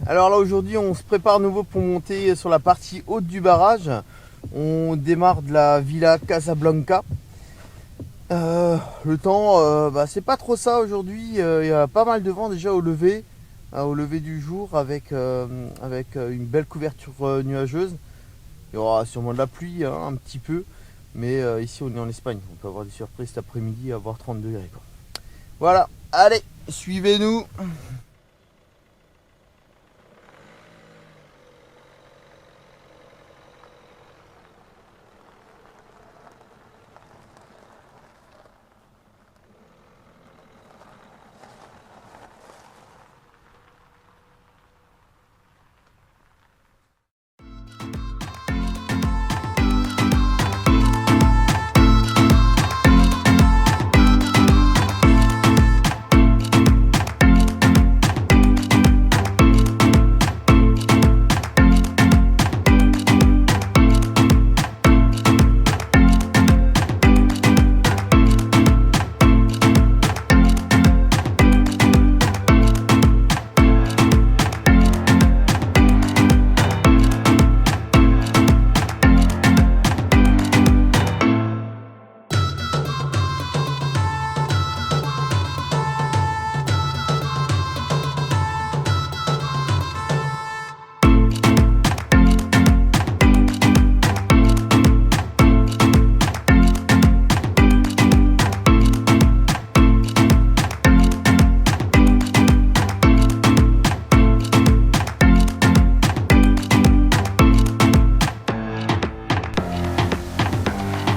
alors là aujourd'hui on se prépare à nouveau pour monter sur la partie haute du barrage. On démarre de la Villa Casablanca. Le temps, c'est pas trop ça aujourd'hui. Il y a pas mal de vent déjà au lever du jour avec une belle couverture nuageuse. Il y aura sûrement de la pluie un petit peu, mais ici on est en Espagne. On peut avoir des surprises cet après-midi à avoir 30 degrés quoi. Voilà, allez, suivez-nous.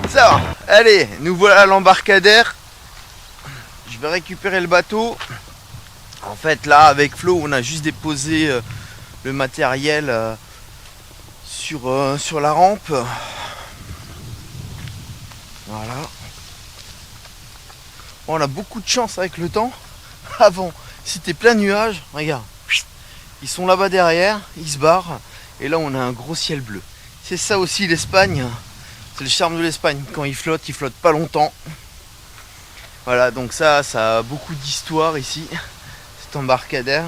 Ça, allez, nous voilà à l'embarcadère. Je vais récupérer le bateau. En fait, là, avec Flo, on a juste déposé le matériel sur la rampe. Voilà. On a beaucoup de chance avec le temps. Avant, c'était plein de nuages. Regarde, ils sont là-bas derrière, ils se barrent. Et là, on a un gros ciel bleu. C'est ça aussi l'Espagne. C'est le charme de l'Espagne. Quand il flotte pas longtemps. Voilà, donc ça a beaucoup d'histoire ici, cet embarcadère.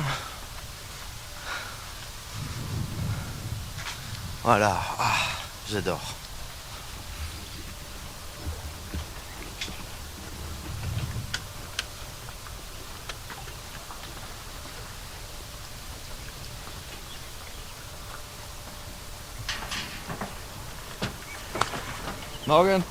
Voilà, j'adore. Morgen.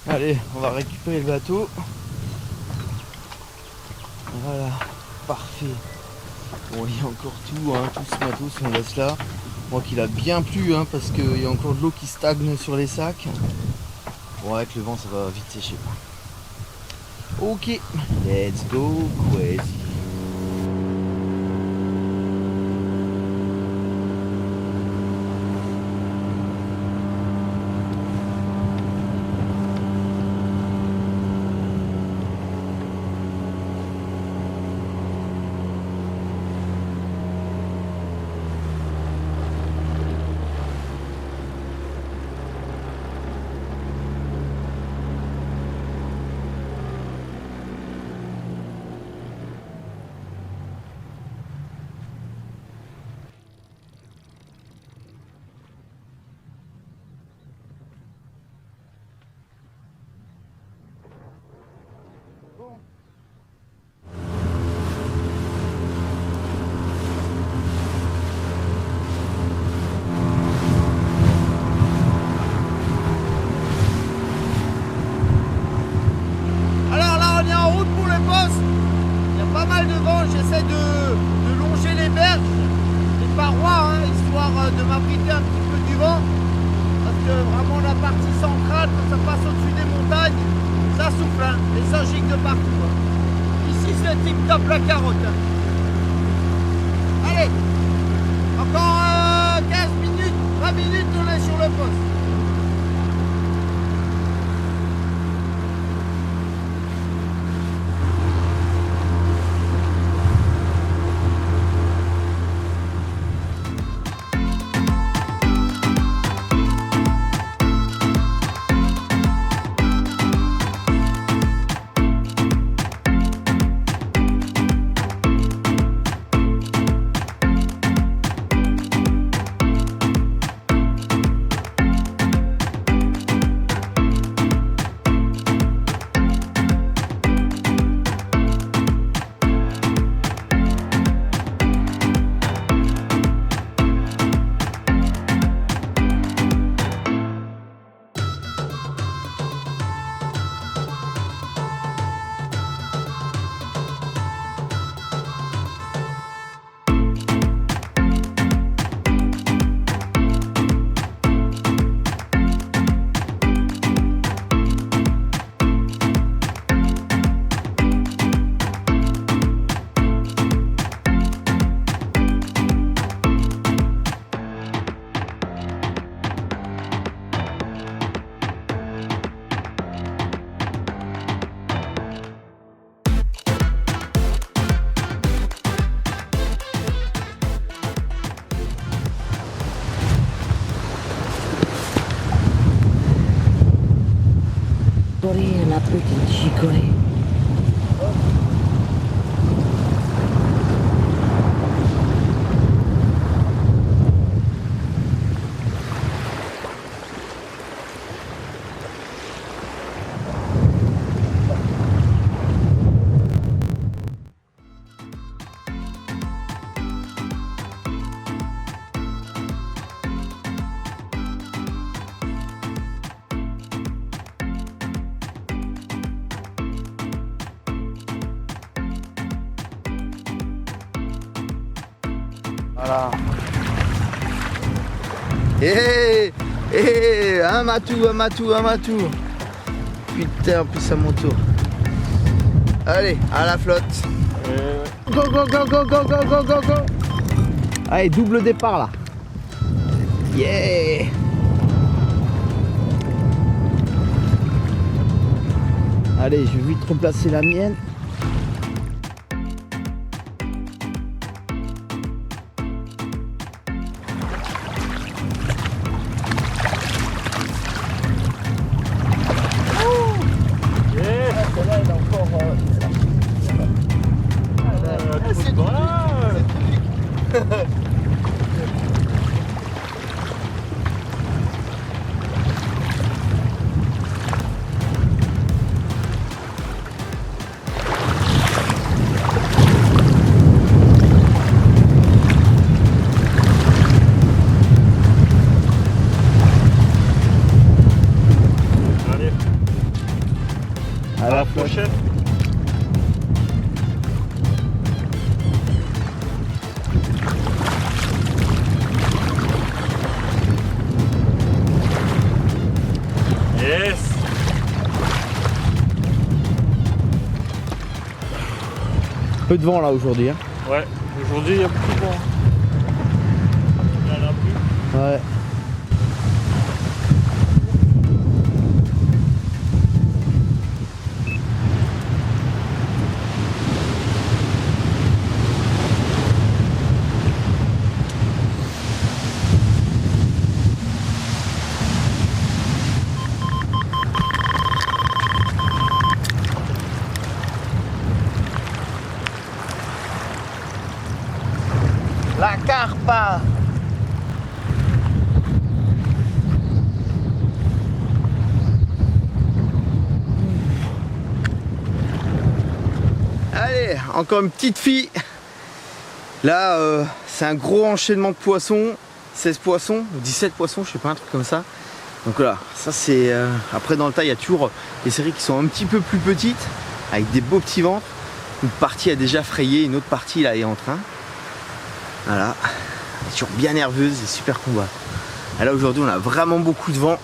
Allez, on va récupérer le bateau. Voilà, parfait. Bon, il y a encore tout ce matos, on laisse là. Moi qu'il a bien plu, parce qu'il y a encore de l'eau qui stagne sur les sacs. Bon, avec le vent, ça va vite sécher. Ok, let's go crazy. J'essaie de longer les berges, les parois, histoire de m'abriter un petit peu du vent. Parce que vraiment la partie centrale, quand ça passe au-dessus des montagnes, ça souffle, et ça gicle de partout. Ici c'est tip top la carotte. Allez, encore 15 minutes, 20 minutes, on est sur le poste. Corée, la petite chicorée. Voilà. Hé, hé, un matou, un matou, un matou. Putain, en plus à mon tour. Allez, à la flotte. Go, go, go, go, go, go, go, go, go. Allez, double départ là. Yeah. Allez, je vais vite replacer la mienne. À la prochaine. Yes. Peu de vent là aujourd'hui. Hein. Ouais, aujourd'hui il y a beaucoup de vent. Il y en a plus. Ouais. La carpa. Allez, encore une petite fille. Là, c'est un gros enchaînement de poissons. 16 poissons, 17 poissons, je sais pas, un truc comme ça. Donc voilà, ça c'est... après dans le tas, il y a toujours des séries qui sont un petit peu plus petites, avec des beaux petits ventres. Une partie a déjà frayé, une autre partie là est en train. Voilà, elle est toujours bien nerveuse et super combat. Et là aujourd'hui on a vraiment beaucoup de vent.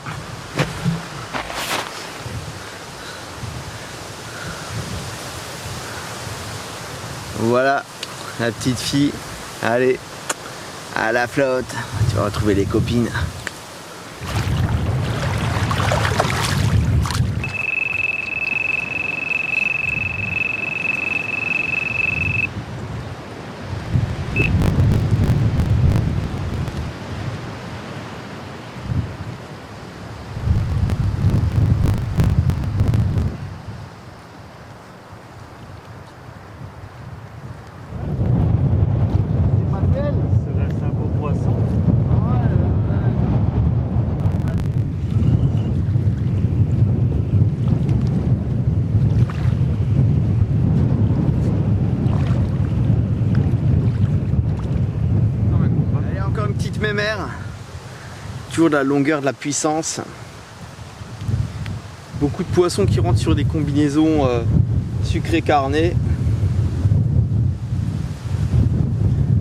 Voilà la petite fille. Allez, à la flotte. Tu vas retrouver les copines. Ça reste un beau poisson. Allez, encore une petite mémère. Toujours de la longueur, de la puissance. Beaucoup de poissons qui rentrent sur des combinaisons sucrées carnées.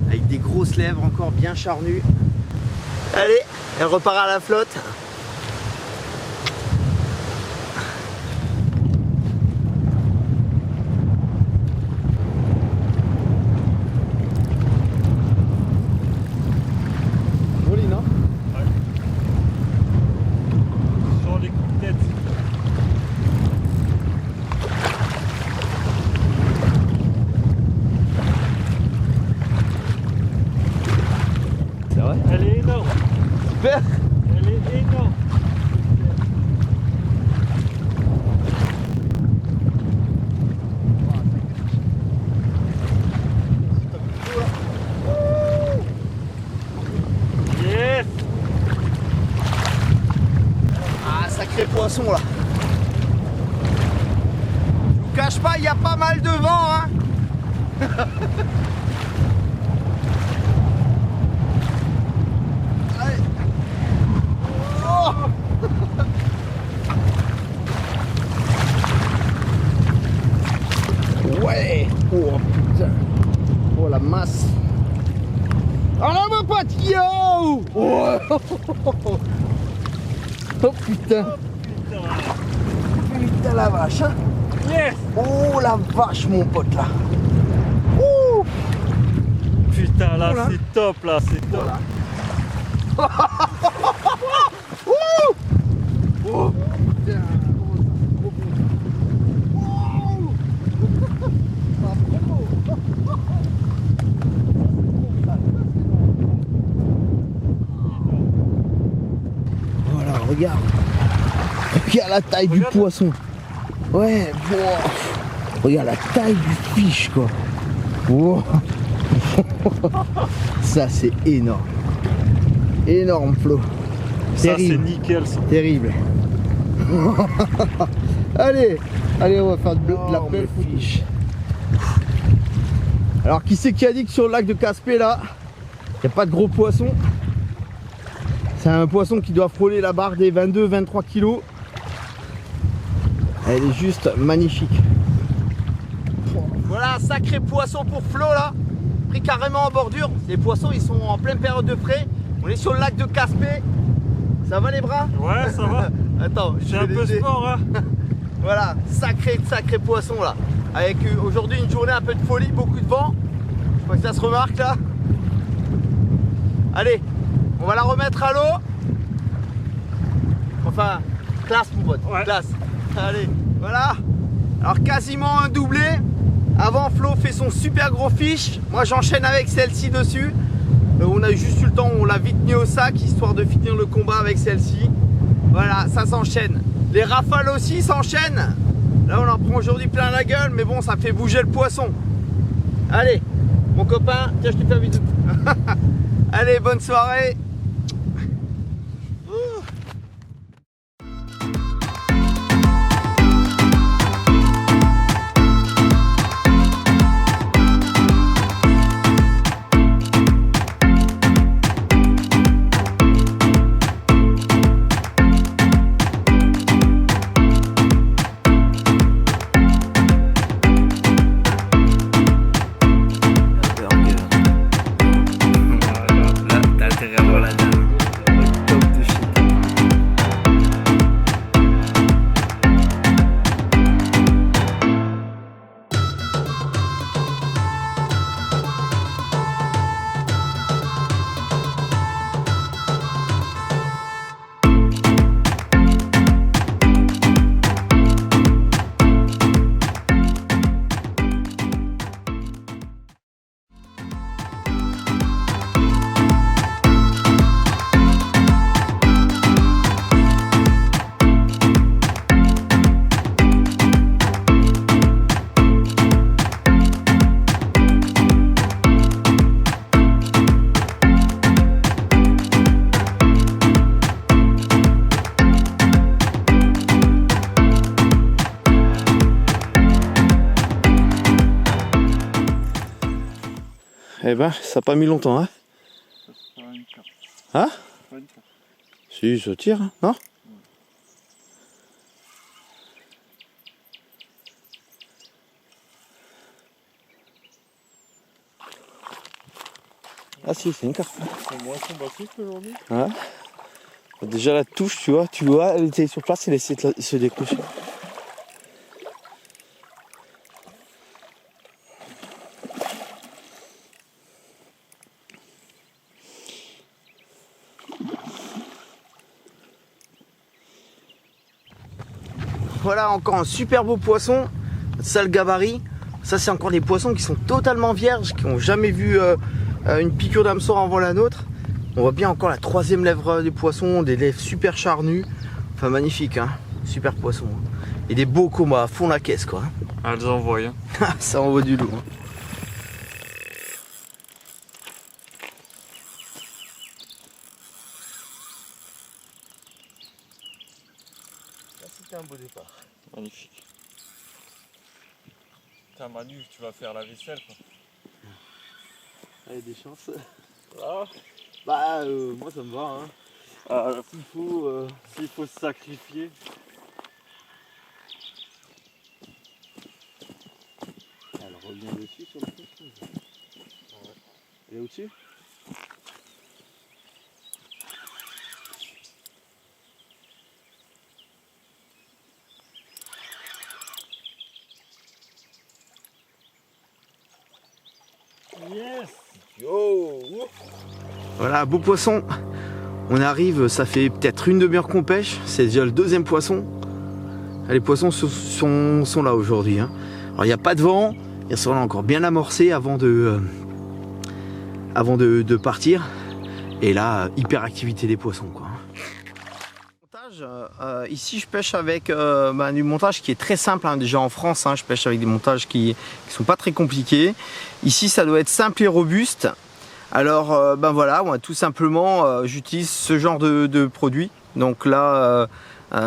Avec des grosses lèvres encore bien charnues. Allez, elle repart à la flotte. Joli, non? Sur les coups de tête. C'est vrai? Elle est énorme. Super! Elle est énorme. cache pas, il y a pas mal de vent, hein. Allez. Oh. Ouais. Oh putain. Oh la masse. Oh là mon pote. Yo. Oh, oh putain. Putain la vache, hein. Yes. Oh la vache mon pote là. Ouh. Putain, là, Voilà. c'est top, là, c'est top. Voilà. Ouh. Oh putain. Oh. Voilà, regarde. Regarde la taille du poisson. Ouais, wow. Regarde la taille du fiche quoi. Wow. Ça c'est énorme. Énorme Flo. Ça, c'est Terrible. nickel, ça. Terrible. Allez, allez, on va faire de la belle fiche. Alors qui c'est qui a dit que sur le lac de Caspé là, il n'y a pas de gros poissons? C'est un poisson qui doit frôler la barre des 22-23 kilos. Elle est juste magnifique. Voilà un sacré poisson pour Flo là. Pris carrément en bordure. Les poissons ils sont en pleine période de frais. On est sur le lac de Caspé. Ça va les bras? Ouais, ça va. Attends, J'ai un peu sport, hein. Voilà, sacré poisson là. Avec aujourd'hui une journée un peu de folie, beaucoup de vent. Je crois que ça se remarque là. Allez, on va la remettre à l'eau. Enfin, classe mon pote, Ouais. classe. Allez, voilà. Alors quasiment un doublé. Avant Flo fait son super gros fiche. Moi j'enchaîne avec celle-ci dessus. On a juste eu le temps, on l'a vite mis au sac histoire de finir le combat avec celle-ci. Voilà, ça s'enchaîne. Les rafales aussi s'enchaînent. Là on en prend aujourd'hui plein la gueule, mais bon ça fait bouger le poisson. Allez, mon copain, tiens je te fais un bisou. Allez, bonne soirée. Eh ben, ça n'a pas mis longtemps, hein? Hein? Si, ça tire, hein, non? Ah si, c'est une carte. C'est moins combatif aujourd'hui. Ouais. Déjà la touche, tu vois, elle était sur place, elle essayait de se décrocher. Voilà encore un super beau poisson, sale gabarit. Ça c'est encore des poissons qui sont totalement vierges, qui n'ont jamais vu une piqûre d'hameçon avant la nôtre. On voit bien encore la troisième lèvre des poissons, des lèvres super charnues. Enfin magnifique, hein, super poisson. Et des beaux combats à fond la caisse quoi. Elles envoient. Hein. Ça envoie du lourd. C'était un beau départ. Magnifique. Putain Manu, tu vas faire la vaisselle quoi. Allez, des chances. Ah, Bah, moi ça me va. Hein. ah, S'il faut se sacrifier. Elle revient dessus sur le truc. Ouais. Elle est au-dessus? yes. Yo. Voilà, beau poisson. On arrive, ça fait peut-être une demi-heure qu'on pêche. C'est déjà le deuxième poisson. Les poissons sont là aujourd'hui. Hein. Alors il n'y a pas de vent. Ils sont là encore bien amorcés avant de partir. Et là, hyper activité des poissons, quoi. Ici je pêche avec du montage qui est très simple, hein. Déjà en France, hein, je pêche avec des montages qui sont pas très compliqués. Ici ça doit être simple et robuste. Alors voilà, moi, tout simplement j'utilise ce genre de produit. Donc là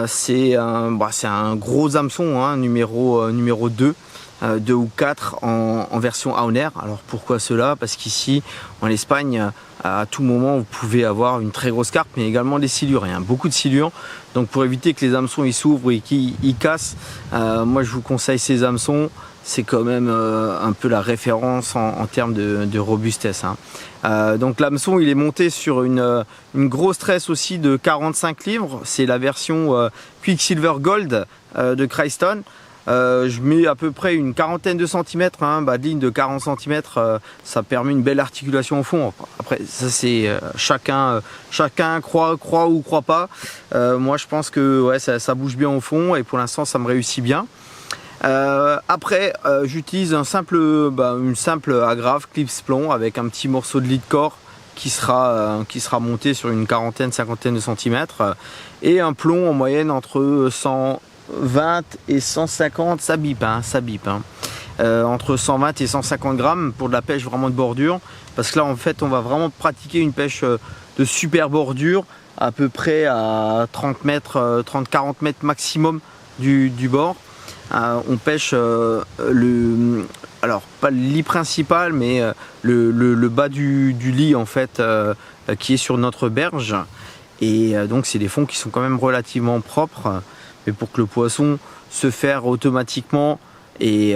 c'est un gros hameçon, hein, numéro 2. 2 ou 4 en version Auner. Alors pourquoi cela? Parce qu'ici en Espagne, à tout moment vous pouvez avoir une très grosse carpe, mais également des silures. Il y a beaucoup de silures, donc pour éviter que les hameçons ils s'ouvrent et qu'ils cassent, moi je vous conseille ces hameçons. C'est quand même un peu la référence en termes de robustesse, hein. Donc l'hameçon il est monté sur une grosse tresse aussi de 45 livres. C'est la version Quicksilver Gold de Cryston. Je mets à peu près une quarantaine de centimètres, hein, de ligne de 40 cm, ça permet une belle articulation au fond. Après ça c'est chacun croit ou croit pas. Moi je pense que ouais, ça bouge bien au fond et pour l'instant ça me réussit bien. Après j'utilise une simple agrafe clips plomb avec un petit morceau de lead core qui sera monté sur une cinquantaine de centimètres et un plomb en moyenne entre 120 et 150, ça bip, hein. Entre 120 et 150 grammes pour de la pêche vraiment de bordure, parce que là en fait on va vraiment pratiquer une pêche de super bordure à peu près à 30-40 mètres maximum du bord. On pêche alors pas le lit principal, mais le bas du lit en fait, qui est sur notre berge, et donc c'est des fonds qui sont quand même relativement propres. Mais pour que le poisson se faire automatiquement et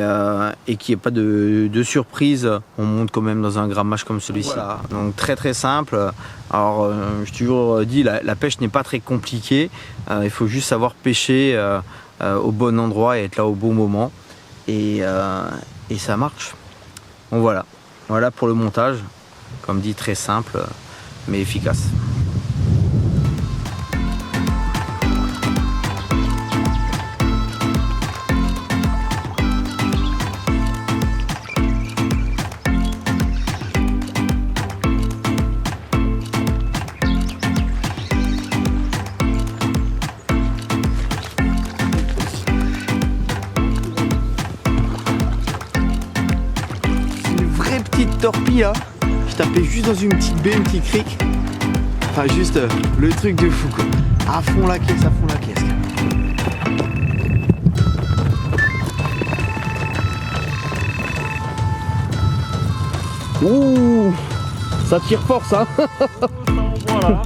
qu'il n'y ait pas de surprise, on monte quand même dans un grammage comme celui-ci. Voilà, donc très très simple. Alors je t'ai toujours dit, la pêche n'est pas très compliquée, il faut juste savoir pêcher au bon endroit et être là au bon moment, et ça marche. Donc voilà pour le montage, comme dit, très simple mais efficace. Torpille là, je tapais juste dans une petite baie, une petite crique. Enfin juste le truc de fou quoi. À fond la caisse, Ouh, ça tire fort ça. Voilà.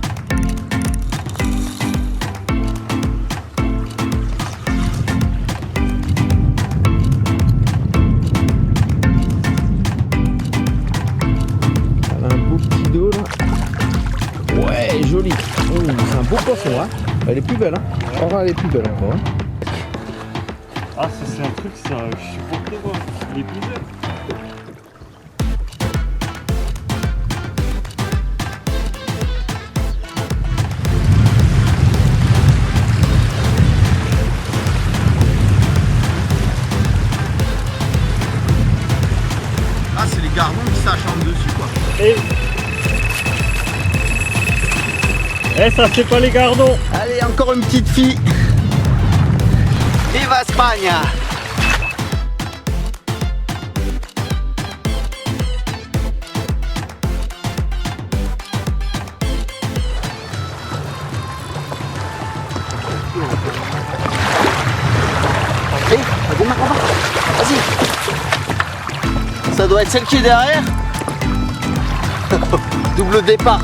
Ouais, joli. Oh, c'est un beau poisson, hein. Elle est plus belle, hein. Oh, elle est plus belle encore. Hein. Ah, ça c'est un truc, ça, je suis pour te voir. Il est plus belle. Ah, c'est les gardons qui s'acharnent dessus, quoi. Eh, ça c'est pas les gardons. Allez, encore une petite fille. Viva Espagne. Allez, démarre en bas. Vas-y. Ça doit être celle qui est derrière. Double départ.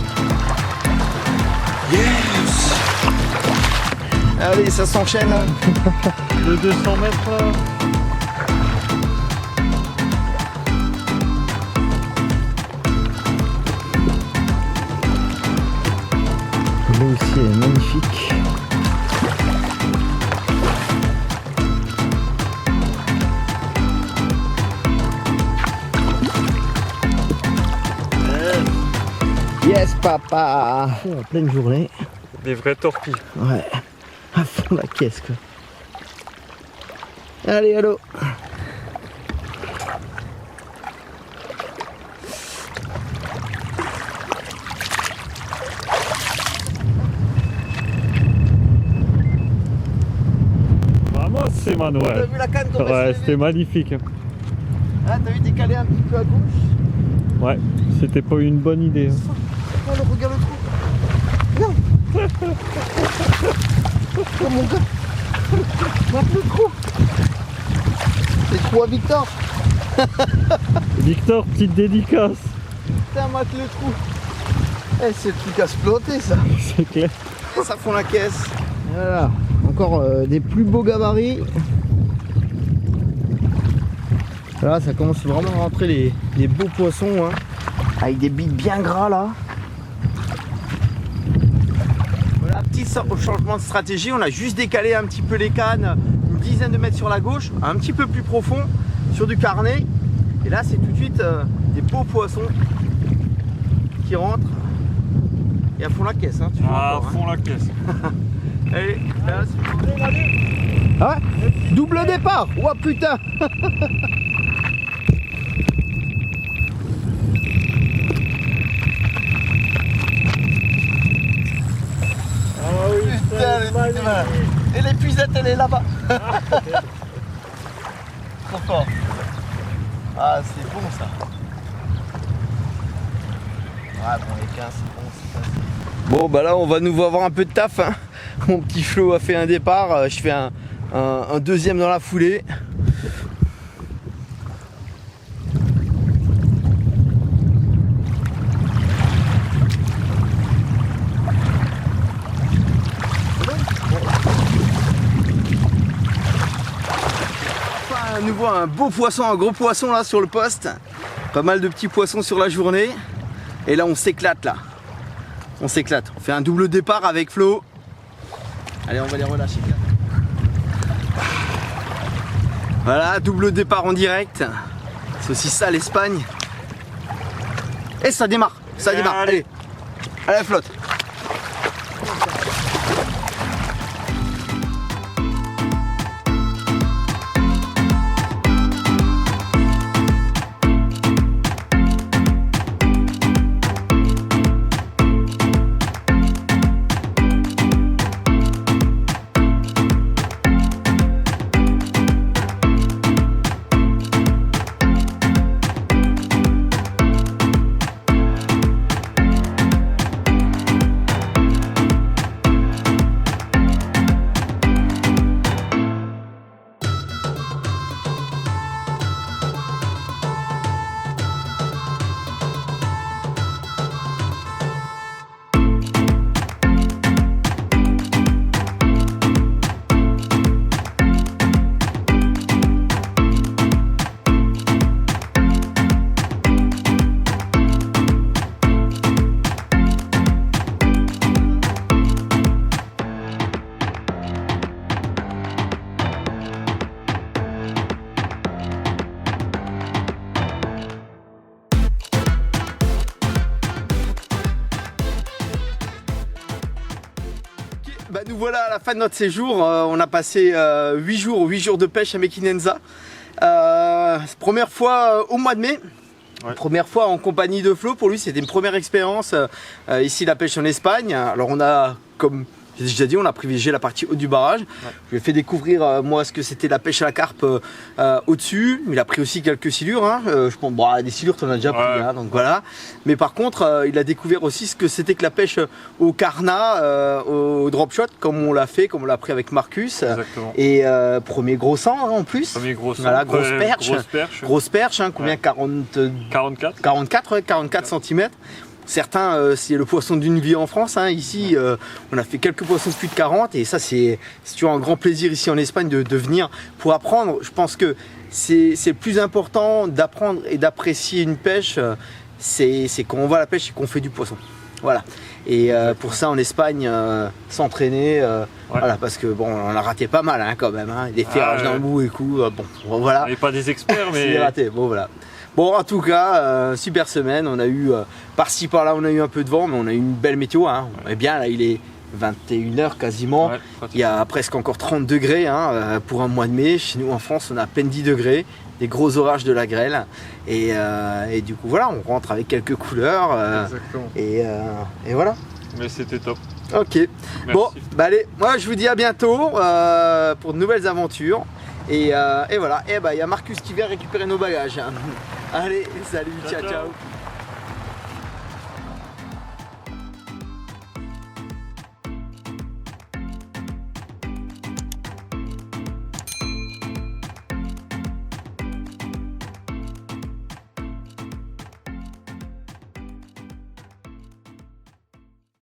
Yes. Allez, ça s'enchaîne. Le 200 mètres là. L'eau aussi est magnifique. Yes papa. En pleine journée. Des vrais torpilles. Ouais. À fond la caisse quoi. Allez, allô. Vraiment, c'est T'as Manuel. vu la canne tomber sur Ouais, les c'était nez. magnifique. Ah, t'as vu décaler un petit peu à gauche. Ouais, c'était pas une bonne idée. Oh, regarde le trou. Regarde. Oh mon gars. Regarde le trou. C'est le trou à Victor. Victor, petite dédicace. Putain, mate le trou. Eh, c'est le truc à se ploter ça. C'est clair. Et ça fond la caisse. Voilà. Encore des plus beaux gabarits. Là, ça commence vraiment à rentrer les beaux poissons. Hein. Avec des bites bien gras là. Voilà, petit changement de stratégie. On a juste décalé un petit peu les cannes, une dizaine de mètres sur la gauche, un petit peu plus profond sur du carnet. Et là, c'est tout de suite des beaux poissons qui rentrent. Et à fond la caisse. Hein, tu vois Ah, encore, hein. fond la caisse. Allez, là, c'est... Ah ouais, double départ. Ouah putain. Ah oui, Putain, et l'épuisette elle est là-bas. Trop fort. Ah c'est bon ça. Ouais bon les 15 c'est bon, c'est facile. Bon bah là on va nous avoir un peu de taf hein. Mon petit Flo a fait un départ, je fais un deuxième dans la foulée. À nouveau un beau poisson, un gros poisson là sur le poste. Pas mal de petits poissons sur la journée. Et là on s'éclate là. On s'éclate. On fait un double départ avec Flo. Allez on va les relâcher. Voilà, double départ en direct. C'est aussi ça l'Espagne. Et ça démarre. Ça démarre. Allez. Allez flotte. Bah nous voilà à la fin de notre séjour. On a passé 8 jours de pêche à Mequinenza. Première fois au mois de mai. Ouais. Première fois en compagnie de Flo. Pour lui c'était une première expérience ici la pêche en Espagne. Alors on a comme J'ai déjà dit, on a privilégié la partie haute du barrage. Je lui ai fait découvrir moi ce que c'était la pêche à la carpe au-dessus. Il a pris aussi quelques silures. Hein. Je pense, bon, des silures, tu en as déjà pris, hein, donc voilà. Mais par contre, il a découvert aussi ce que c'était que la pêche au carnat, au drop shot, comme on l'a fait, comme on l'a pris avec Marcus. Exactement. Et premier gros sang hein, en plus. Premier gros sang. Voilà, grosse perche. Grosse perche, hein, combien 44 44 cm. Certains, c'est le poisson d'une vie en France. Hein. Ici, on a fait quelques poissons de plus de 40 et ça, c'est toujours un grand plaisir ici en Espagne de venir pour apprendre. Je pense que c'est le plus important d'apprendre et d'apprécier une pêche. C'est quand on va à la pêche et qu'on fait du poisson. Voilà. Et pour ça, en Espagne, s'entraîner, voilà, parce que bon, on a raté pas mal hein, quand même. Hein. Des ferrages d'un bout et coup, bon, voilà. On n'est pas des experts, mais. C'est raté. Bon, voilà. Bon, en tout cas, super semaine. On a eu par-ci par-là, on a eu un peu de vent, mais on a eu une belle météo. Hein. On est bien là, il est 21 h quasiment. Ouais, il y a presque encore 30 degrés hein, pour un mois de mai. Chez nous en France, on a à peine 10 degrés. Des gros orages de la grêle. Et du coup, voilà, on rentre avec quelques couleurs. Exactement. Et voilà. Mais c'était top. Ok. Merci. Bon, bah allez, moi je vous dis à bientôt pour de nouvelles aventures. Et voilà. Et bah il y a Marcus qui vient récupérer nos bagages. Allez, salut, ciao.